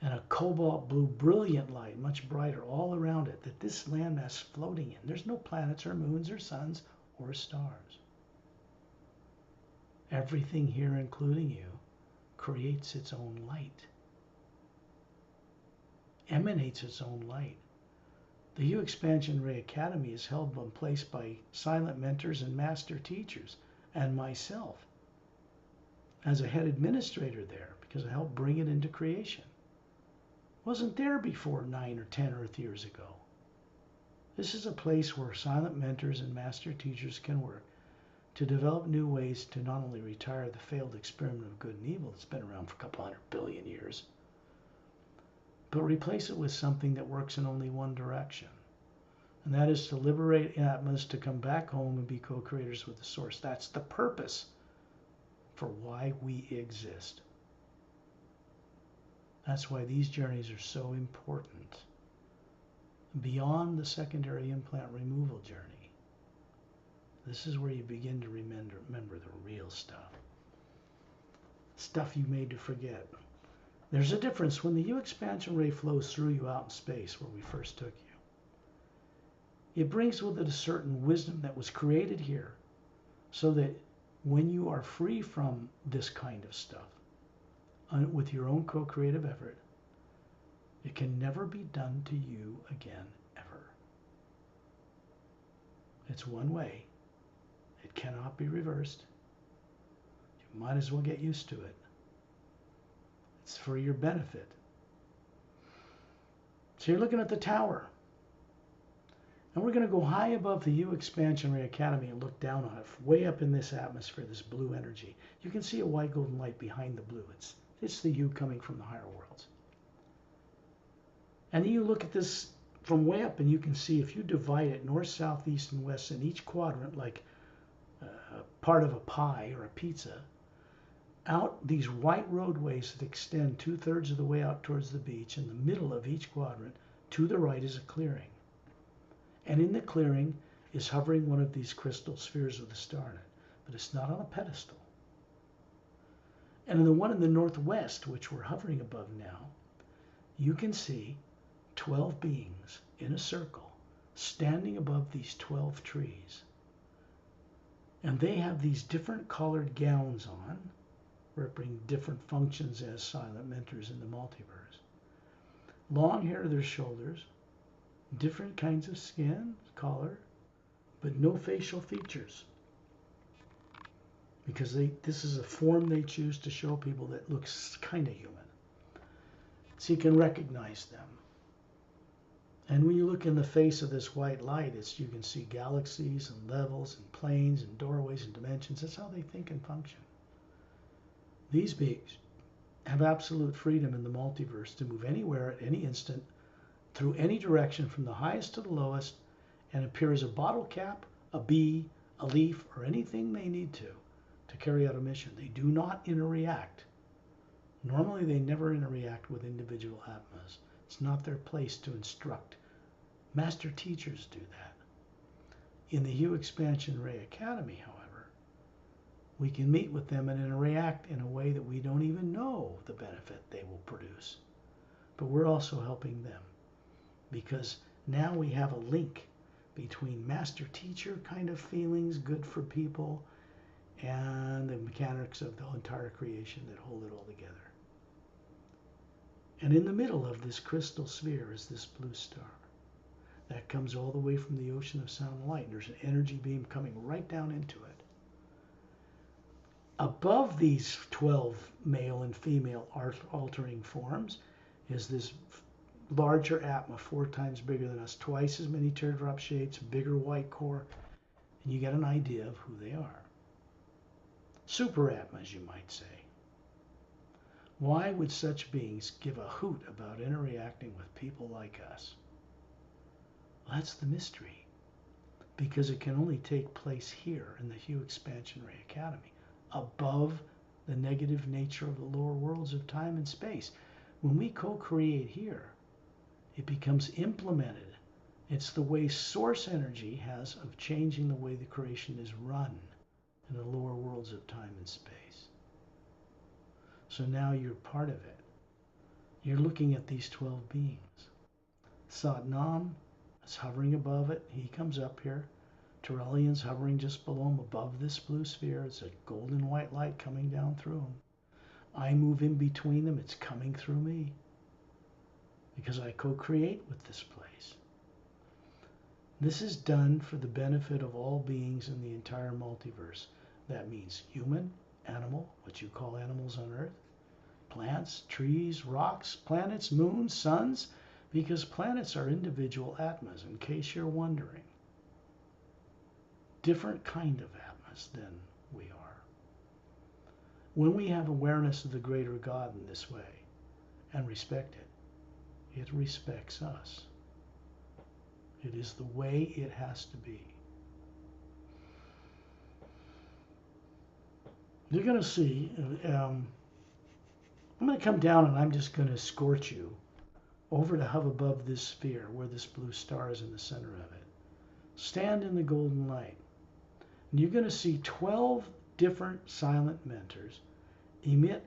and a cobalt blue brilliant light, much brighter all around it, that this landmass floating in. There's no planets or moons or suns or stars. Everything here, including you, creates its own light, emanates its own light. The HU Expansion Ray Academy is held in place by silent mentors and master teachers, and myself as a head administrator there, because I helped bring it into creation. Wasn't there before 9 or 10 Earth years ago. This is a place where silent mentors and master teachers can work to develop new ways to not only retire the failed experiment of good and evil that's been around for a couple 100 billion years, but replace it with something that works in only one direction. And that is to liberate Atmas to come back home and be co-creators with the source. That's the purpose for why we exist. That's why these journeys are so important. Beyond the secondary implant removal journey, this is where you begin to remember the real stuff. Stuff you made to forget. There's a difference when the HU expansion ray flows through you out in space where we first took you. It brings with it a certain wisdom that was created here so that when you are free from this kind of stuff, with your own co-creative effort, it can never be done to you again, ever. It's one way. It cannot be reversed. You might as well get used to it. It's for your benefit. So you're looking at the tower. And we're going to go high above the HU Expansion Ray Academy and look down on it, way up in this atmosphere, this blue energy. You can see a white golden light behind the blue. It's the HU coming from the higher worlds. And then you look at this from way up and you can see if you divide it north, south, east, and west in each quadrant like part of a pie or a pizza, out these white roadways that extend 2/3 of the way out towards the beach. In the middle of each quadrant, to the right is a clearing. And in the clearing is hovering one of these crystal spheres with a star in it, but it's not on a pedestal. And in the one in the northwest, which we're hovering above now, you can see 12 beings in a circle standing above these 12 trees. And they have these different colored gowns on, representing different functions as silent mentors in the multiverse. Long hair to their shoulders, different kinds of skin, color, but no facial features. Because this is a form they choose to show people that looks kind of human. So you can recognize them. And when you look in the face of this white light, you can see galaxies and levels and planes and doorways and dimensions. That's how they think and function. These beings have absolute freedom in the multiverse to move anywhere at any instant, through any direction from the highest to the lowest, and appear as a bottle cap, a bee, a leaf, or anything they need to carry out a mission. They do not interact. Normally they never interact with individual Atmas. It's not their place to instruct. Master teachers do that. In the HU Expansion Ray Academy, however, we can meet with them and interact in a way that we don't even know the benefit they will produce. But we're also helping them, because now we have a link between master-teacher kind of feelings, good for people, and the mechanics of the entire creation that hold it all together. And in the middle of this crystal sphere is this blue star that comes all the way from the ocean of sound and light. There's an energy beam coming right down into it. Above these 12 male and female altering forms is this larger Atma, 4 times bigger than us, twice as many teardrop shades, bigger white core, and you get an idea of who they are. Super Atmas, you might say. Why would such beings give a hoot about interacting with people like us? Well, that's the mystery, because it can only take place here in the HU Expansion Ray Academy, above the negative nature of the lower worlds of time and space. When we co-create here, it becomes implemented. It's the way source energy has of changing the way the creation is run in the lower worlds of time and space. So now you're part of it. you're looking at these 12 beings. Satnam is hovering above it. He comes up here. Terrellian's hovering just below him above this blue sphere. It's a golden white light coming down through him. I move in between them. It's coming through me because I co-create with this place. This is done for the benefit of all beings in the entire multiverse. That means human, animal, what you call animals on Earth, plants, trees, rocks, planets, moons, suns, because planets are individual Atmas, in case you're wondering. Different kind of Atmas than we are. When we have awareness of the greater God in this way and respect it, it respects us. It is the way it has to be. You're going to see, I'm going to come down and I'm just going to escort you over to hover above this sphere where this blue star is in the center of it. Stand in the golden light. And you're going to see 12 different silent mentors emit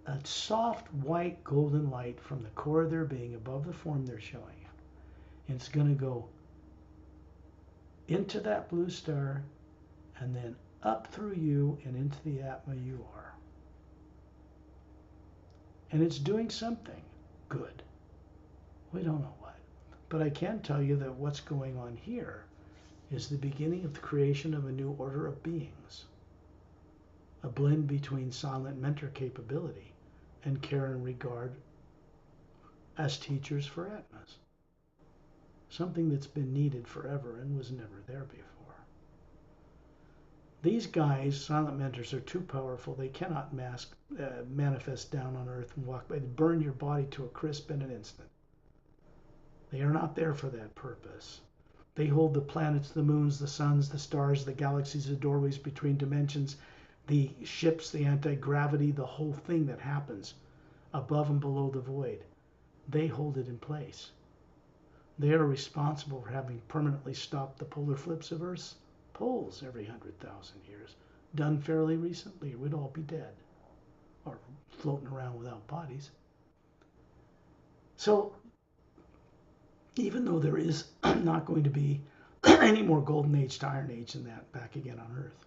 a soft white golden light from the core of their being above the form they're showing you. And it's going to go into that blue star and then up through you and into the Atma you are. And it's doing something good. We don't know what. But I can tell you that what's going on here is the beginning of the creation of a new order of beings. A blend between silent mentor capability and care and regard as teachers for Atmas. Something that's been needed forever and was never there before. These guys, silent mentors, are too powerful. They cannot manifest down on Earth and walk by. They burn your body to a crisp in an instant. They are not there for that purpose. They hold the planets, the moons, the suns, the stars, the galaxies, the doorways between dimensions, the ships, the anti-gravity, the whole thing that happens above and below the void. They hold it in place. They are responsible for having permanently stopped the polar flips of Earth's poles every 100,000 years. Done fairly recently, we'd all be dead or floating around without bodies. So even though there is not going to be any more golden age to iron age than that back again on Earth,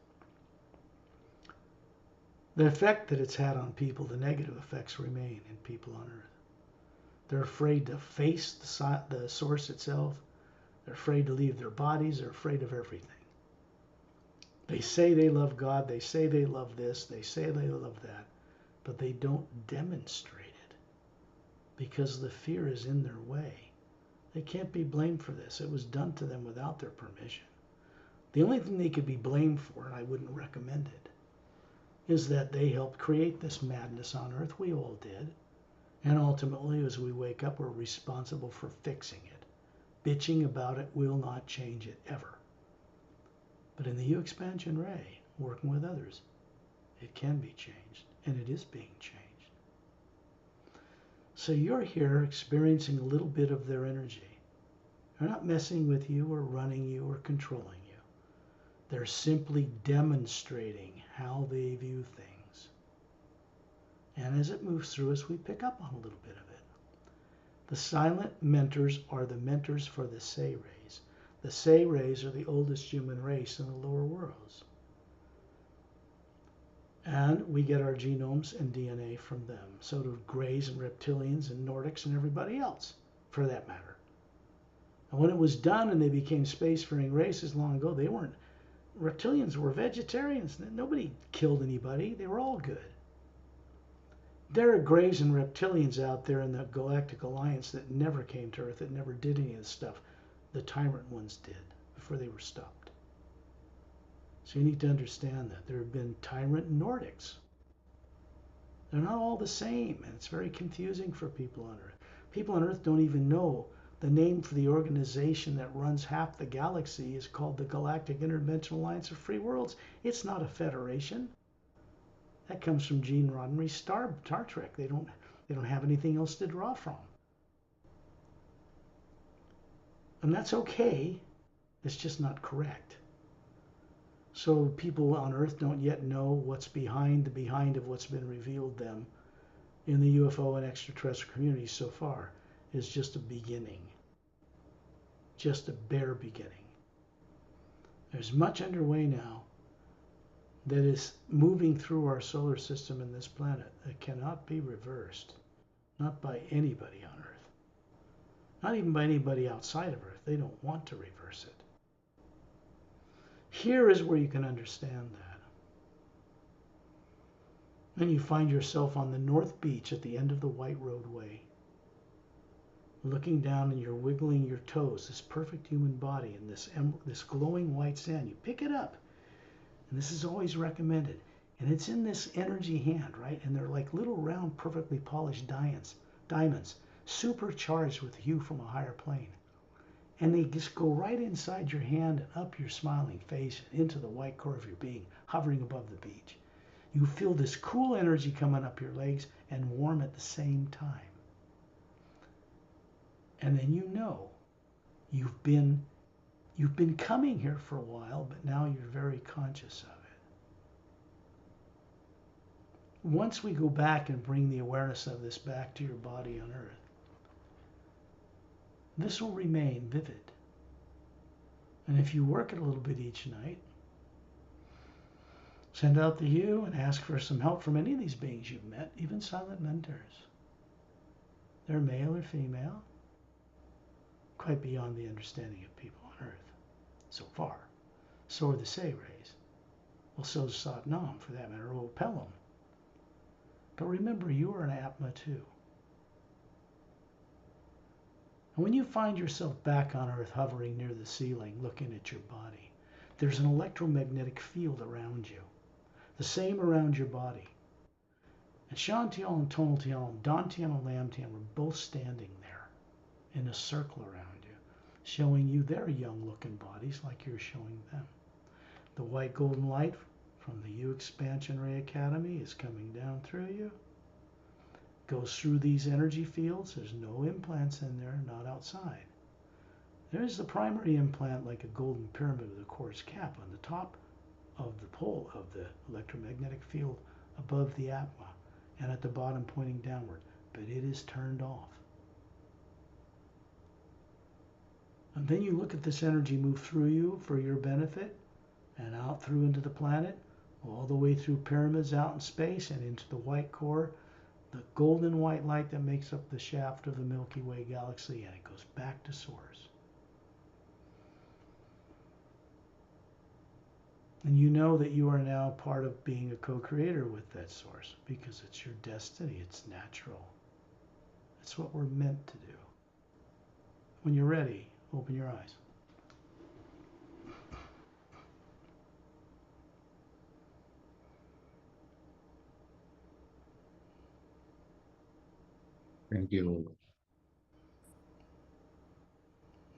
the effect that it's had on people, the negative effects remain in people on Earth. They're afraid to face the source itself. They're afraid to leave their bodies. They're afraid of everything. They say they love God. They say they love this. They say they love that. But they don't demonstrate it because the fear is in their way. They can't be blamed for this. It was done to them without their permission. The only thing they could be blamed for, and I wouldn't recommend it, is that they helped create this madness on Earth. We all did. And ultimately, as we wake up, we're responsible for fixing it. Bitching about it will not change it, ever. But in the HU expansion ray, working with others, it can be changed, and it is being changed. So you're here experiencing a little bit of their energy. They're not messing with you or running you or controlling you. They're simply demonstrating how they view things. And as it moves through us, we pick up on a little bit of it. The silent mentors are the mentors for the Say rays. The Say rays are the oldest human race in the lower worlds. And we get our genomes and DNA from them. So do Greys and reptilians and Nordics and everybody else, for that matter. And when it was done and they became spacefaring races long ago, they weren't. Reptilians were vegetarians. Nobody killed anybody. They were all good. There are Greys and reptilians out there in the Galactic Alliance that never came to Earth, that never did any of this stuff. The Tyrant ones did before they were stopped. So you need to understand that. There have been Tyrant Nordics. They're not all the same, and it's very confusing for people on Earth. People on Earth don't even know the name for the organization that runs half the galaxy is called the Galactic Interdimensional Alliance of Free Worlds. It's not a federation. That comes from Gene Roddenberry's Star Trek. They don't have anything else to draw from. And that's okay. It's just not correct. So people on Earth don't yet know what's behind of what's been revealed them in the UFO and extraterrestrial community so far is just a beginning, just a bare beginning. There's much underway now that is moving through our solar system and this planet that cannot be reversed, not by anybody on Earth, not even by anybody outside of Earth. They don't want to reverse it. Here is where you can understand that. Then you find yourself on the North Beach at the end of the white roadway, looking down and you're wiggling your toes, this perfect human body in this glowing white sand. You pick it up, and this is always recommended. And it's in this energy hand, right? And they're like little round, perfectly polished diamonds, supercharged with hue from a higher plane. And they just go right inside your hand and up your smiling face and into the white core of your being, hovering above the beach. You feel this cool energy coming up your legs and warm at the same time. And then you know you've been coming here for a while, but now you're very conscious of it. Once we go back and bring the awareness of this back to your body on Earth, this will remain vivid. And if you work it a little bit each night, send out the hue and ask for some help from any of these beings you've met, even silent mentors. They're male or female, quite beyond the understanding of people on Earth so far. So are the Say rays. Well, so is Sat Nam, for that matter, or Pelham. But remember, you are an Atma too. And when you find yourself back on Earth hovering near the ceiling looking at your body, there's an electromagnetic field around you, the same around your body. And Shantiel and Tonaltiel and Dantiel and Lamtiel were both standing there in a circle around you, showing you their young looking bodies like you're showing them. The white golden light from the HU Exp Academy is coming down through you. Goes through these energy fields. There's no implants in there, not outside. There's the primary implant like a golden pyramid with a quartz cap on the top of the pole of the electromagnetic field above the Atma and at the bottom pointing downward, but it is turned off. And then you look at this energy move through you for your benefit and out through into the planet, all the way through pyramids out in space and into the white core, the golden white light that makes up the shaft of the Milky Way galaxy, and it goes back to source. And you know that you are now part of being a co-creator with that source because it's your destiny, it's natural. It's what we're meant to do. When you're ready, open your eyes. Thank you.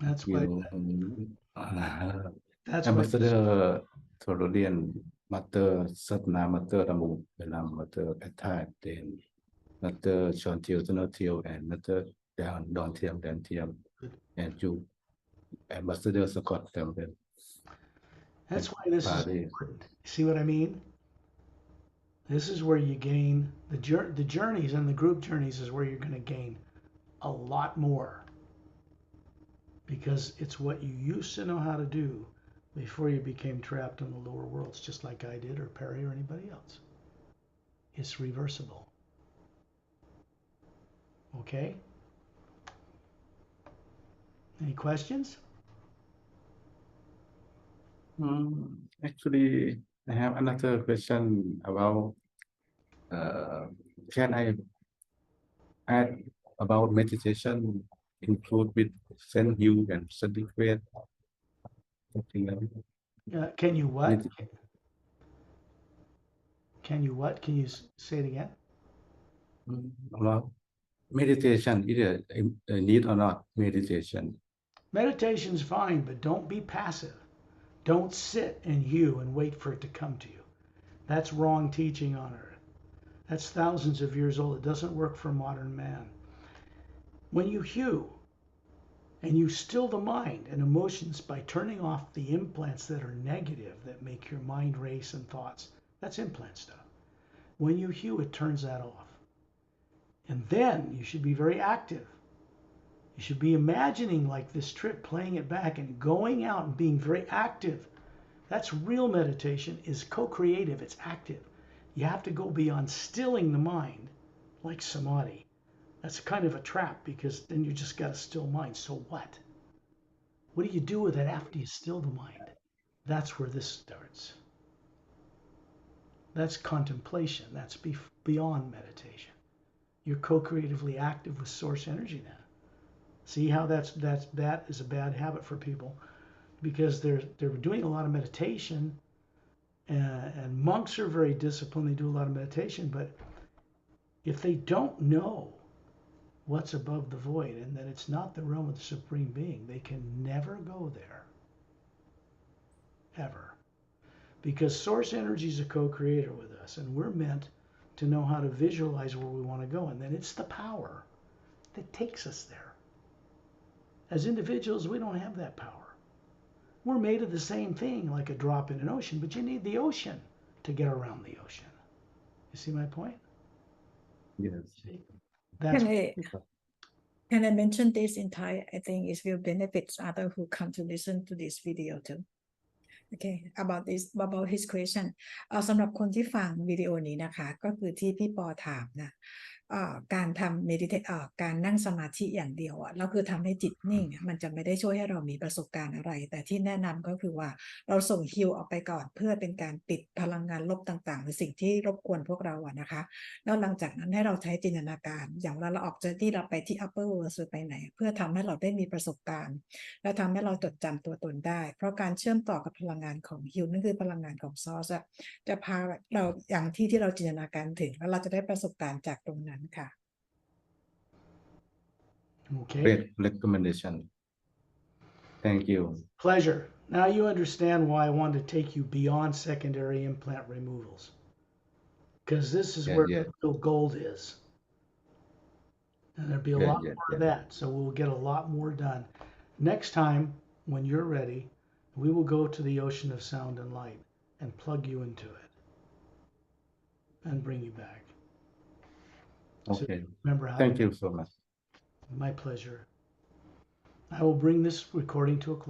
That's You, why Ambassador Floridian, Master Satna, Master Ramu, Belam, Master Attack, then Master Chantil, Tonaltiel, and Master Dan and you, Ambassador Scott Lemriel. That's why this is important. See what I mean? This is where you gain the journeys, and the group journeys is where you're going to gain a lot more, because it's what you used to know how to do before you became trapped in the lower worlds, just like I did, or Perry, or anybody else. It's reversible. Okay? Any questions? Actually, I have another question about can I add about meditation include with send you and certificate something like that? Can you what? Can you what? Can you say it again? About meditation, either need or not meditation. Meditation's fine, but don't be passive. Don't sit and hew and wait for it to come to you. That's wrong teaching on Earth. That's thousands of years old. It doesn't work for modern man. When you hew and you still the mind and emotions by turning off the implants that are negative, that make your mind race and thoughts, that's implant stuff. When you hew, it turns that off. And then you should be very active. You should be imagining like this trip, playing it back and going out and being very active. That's real meditation, is co-creative, it's active. You have to go beyond stilling the mind like samadhi. That's kind of a trap because then you just got a still mind. So what? What do you do with it after you still the mind? That's where this starts. That's contemplation. That's beyond meditation. You're co-creatively active with source energy now. See how that is a bad habit for people because they're doing a lot of meditation and monks are very disciplined. They do a lot of meditation, but if they don't know what's above the void and that it's not the realm of the Supreme Being, they can never go there. Ever. Because source energy is a co-creator with us and we're meant to know how to visualize where we want to go, and then it's the power that takes us there. As individuals, we don't have that power. We're made of the same thing, like a drop in an ocean, but you need the ocean to get around the ocean. You see my point? Yes. See? That's Can I mention this in Thai? I think it will benefit others who come to listen to this video too. Okay, about his question สำหรับคนที่ฟังวิดีโอนี้นะคะก็คือที่พี่ปอถามนะการทำ meditate การนั่งสมาธิอย่างเดียวแล้วคือทำให้จิตนิ่งมันจะไม่ได้ช่วยให้เรามีประสบการณ์อะไรแต่ที่แนะนำก็คือว่าเราส่งฮิลออกไปก่อนเพื่อเป็นการปิดพลังงานลบต่างๆหรือสิ่งที่รบกวนพวกเรานะคะแล้วหลังจากนั้นให้เราใช้จินตนาการอย่างเวลาเราออกจากที่เราไปที่ upper world หรือไปไหนเพื่อทำให้เราได้มีประสบการณ์และทำให้เราจดจำตัวตนได้เพราะการเชื่อมต่อกับพลังงานของฮิลนั่นคือพลังงานของซอสจะพาเราอย่างที่เราจินตนาการถึงแล้วเราจะได้ประสบการณ์จากตรงนั้นค่ะ okay. Great recommendation. Thank you. Pleasure. Now you understand why I wanted to take you beyond secondary implant removals. Because this is where the real gold is. And there'll be a lot more of that. So we'll get a lot more done. Next time, when you're ready, we will go to the ocean of sound and light and plug you into it and bring you back. Okay. So remember how Thank you so much. My pleasure. I will bring this recording to a close.